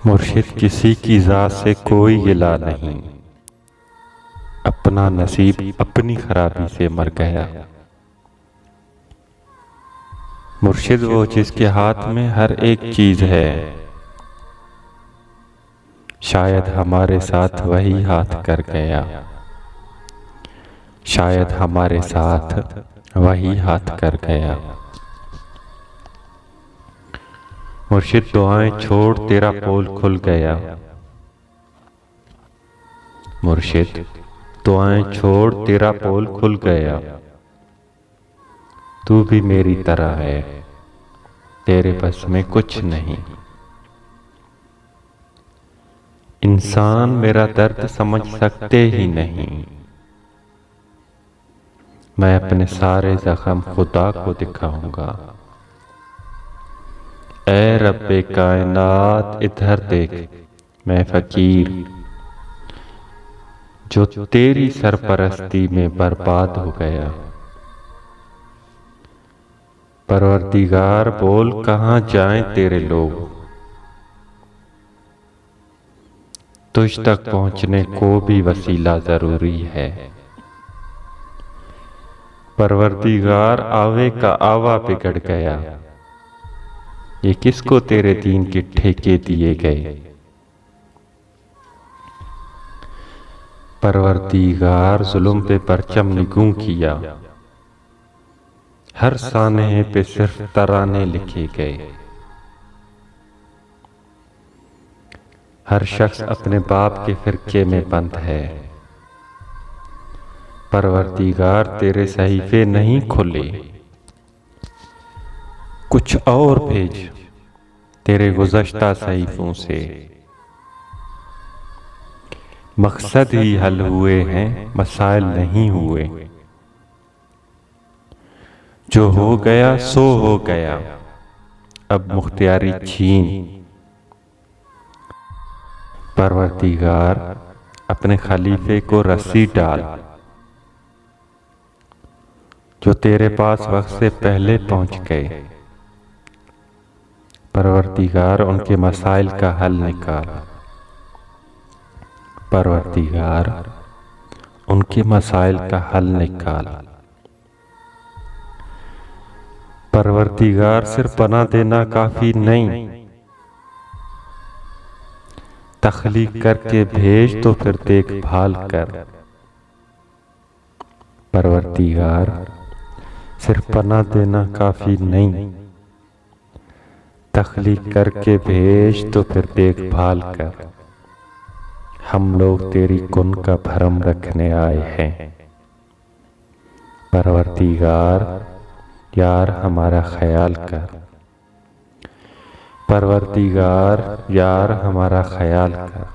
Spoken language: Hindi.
मुर्शिद किसी की ज़ात से कोई गिला नहीं, अपना नसीब अपनी खराबी से मर गया। मुर्शिद वो जिसके हाथ में हर एक चीज़ है, शायद हमारे साथ वही हाथ कर गया। शायद हमारे साथ वही हाथ कर गया। मुर्शिद दुआएं छोड़ तेरा पोल खुल गया। मुर्शिद दुआएं छोड़ तेरा पोल खुल गया। तू भी मेरी तरह है, तेरे बस में कुछ नहीं। इंसान मेरा दर्द समझ सकते ही नहीं। मैं अपने सारे जख्म खुदा को दिखाऊंगा। ऐ रब्बे कायनात इधर देख, मैं फकीर जो तेरी सरपरस्ती में बर्बाद हो गया। परवरदिगार बोल कहाँ जाएं तेरे लोग, तुझ तक पहुंचने को भी वसीला जरूरी है। परवरदिगार आवे का आवा बिगड़ गया, ये किसको तेरे दीन के ठेके दिए गए। परवरदिगार जुल्म पे परचम निगूं किया, हर सानहे पे सिर्फ तराने लिखे गए। हर शख्स अपने बाप के फिरके में बंद है। परवरदिगार तेरे सहीफे नहीं खुले, कुछ और भेज तेरे गुज़श्ता सहीफों से। मकसद ही हल हुए हैं, मसाइल नहीं हुए। जो हो गया सो हो गया, अब मुख्तियारी छीन। परवरदिगार अपने खलीफे को रस्सी डाल, जो तेरे पास वक्त से पहले पहुंच गए। परवरदिगार उनके मसाइल का हल निकाल। परवरदिगार उनके मसाइल का हल निकाल। परवरदिगार सिर्फ बना देना काफी नहीं, तख्लीक करके भेज तो फिर देखभाल कर। परवरदिगार सिर्फ बना देना काफी नहीं, तख्लीक करके भेज तो फिर देखभाल कर। हम लोग तेरी कुन का भरम रखने आए हैं। परवरदिगार यार हमारा ख्याल कर। परवरदिगार यार हमारा ख्याल कर।